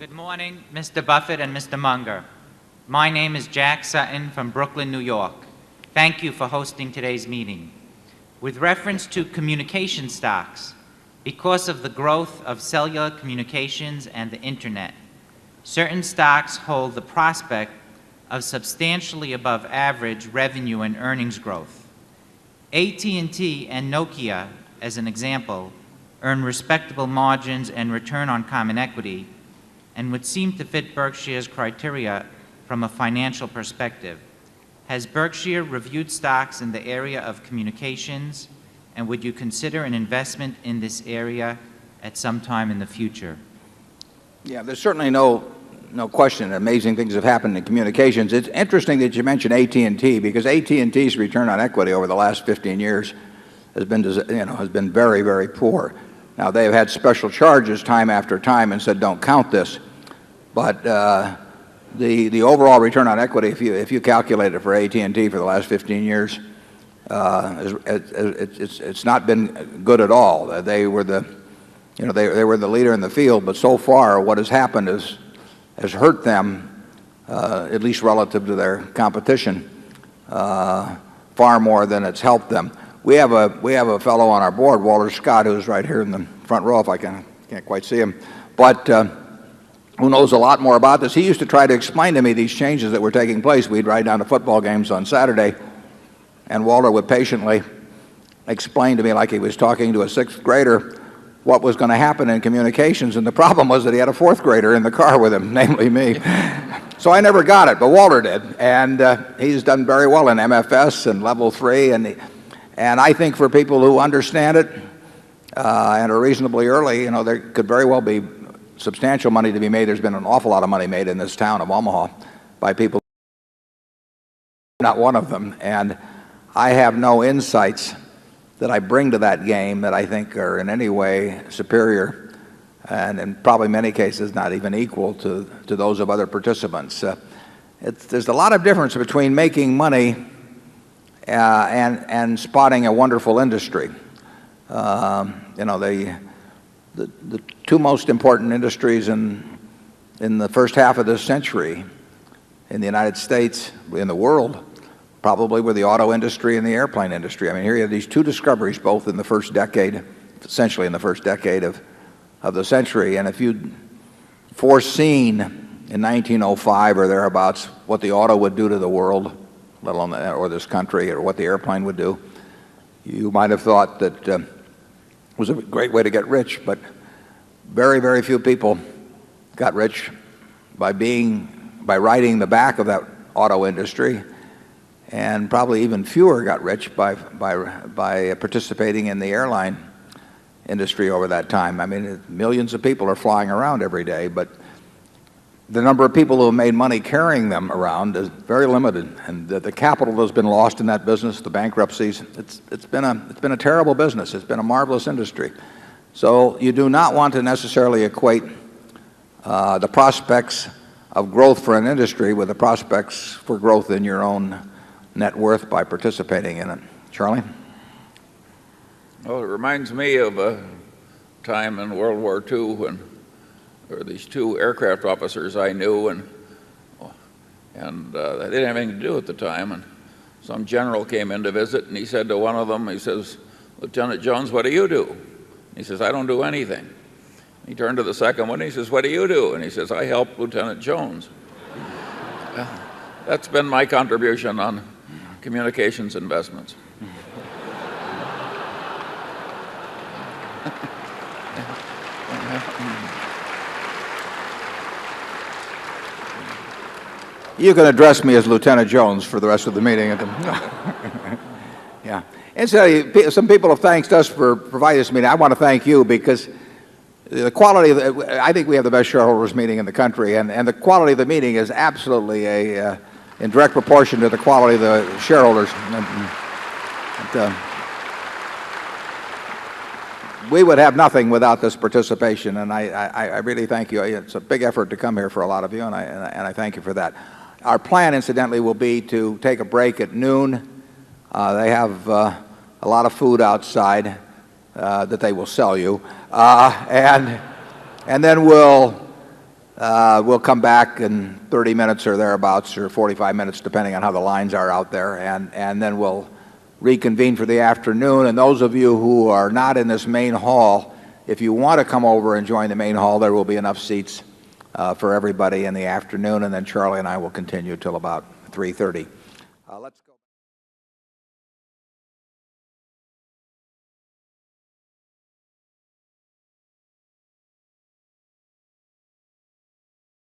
Good morning, Mr. Buffett and Mr. Munger. My name is Jack Sutton from Brooklyn, New York. Thank you for hosting today's meeting. With reference to communication stocks, because of the growth of cellular communications and the internet, certain stocks hold the prospect of substantially above average revenue and earnings growth. AT&T and Nokia, as an example, earn respectable margins and return on common equity and would seem to fit Berkshire's criteria from a financial perspective. Has Berkshire reviewed stocks in the area of communications, and would you consider an investment in this area at some time in the future? Yeah, there's certainly no question that amazing things have happened in communications. It's interesting that you mentioned AT&T, because AT&T's return on equity over the last 15 years has been very, very poor. Now, they've had special charges time after time and said, don't count this. But the overall return on equity, if you calculate it for AT&T for the last 15 years, it's not been good at all. They were the leader in the field, but so far what has happened has hurt them, at least relative to their competition, far more than it's helped them. We have a fellow on our board, Walter Scott, who's right here in the front row, if I can't quite see him, but who knows a lot more about this. He used to try to explain to me these changes that were taking place. We'd ride down to football games on Saturday, and Walter would patiently explain to me, like he was talking to a sixth grader, what was going to happen in communications. And the problem was that he had a fourth grader in the car with him, namely me. So I never got it, but Walter did. And he's done very well in MFS and Level 3. And I think for people who understand it and are reasonably early, there could very well be substantial money to be made. There's been an awful lot of money made in this town of Omaha by people, not one of them. And I have no insights that I bring to that game that I think are in any way superior, and in probably many cases not even equal to those of other participants. There's a lot of difference between making money and spotting a wonderful industry. The two most important industries in the first half of this century in the United States, in the world, probably were the auto industry and the airplane industry. I mean, here you have these two discoveries, both in the first decade, essentially in the first decade of the century. And if you'd foreseen in 1905 or thereabouts what the auto would do to the world, let alone or this country, or what the airplane would do, you might have thought that it was a great way to get rich. But very, very few people got rich by riding the back of that auto industry, and probably even fewer got rich by participating in the airline industry over that time. I mean, millions of people are flying around every day, but the number of people who have made money carrying them around is very limited, and the capital that's been lost in that business, the bankruptcies, it's been a terrible business. It's been a marvelous industry. So you do not want to necessarily equate the prospects of growth for an industry with the prospects for growth in your own net worth by participating in it. Charlie? Well, it reminds me of a time in World War II when there were these two aircraft officers I knew, and they didn't have anything to do at the time. And some general came in to visit, and he said to one of them, he says, "Lieutenant Jones, what do you do?" He says, "I don't do anything." He turned to the second one, and he says, "What do you do?" And he says, "I help Lieutenant Jones." That's been my contribution on communications investments. You can address me as Lieutenant Jones for the rest of the meeting. Yeah. Incidentally, some people have thanked us for providing this meeting. I want to thank you, because the quality I think we have the best shareholders meeting in the country, and the quality of the meeting is absolutely in direct proportion to the quality of the shareholders. We would have nothing without this participation, and I really thank you. It's a big effort to come here for a lot of you, and I thank you for that. Our plan, incidentally, will be to take a break at noon. They have a lot of food outside that they will sell you, and then we'll We'll come back in 30 minutes or thereabouts, or 45 minutes, depending on how the lines are out there, and then we'll reconvene for the afternoon. And those of you who are not in this main hall, if you want to come over and join the main hall, there will be enough seats for everybody in the afternoon, and then Charlie and I will continue till about 3:30. Let's go.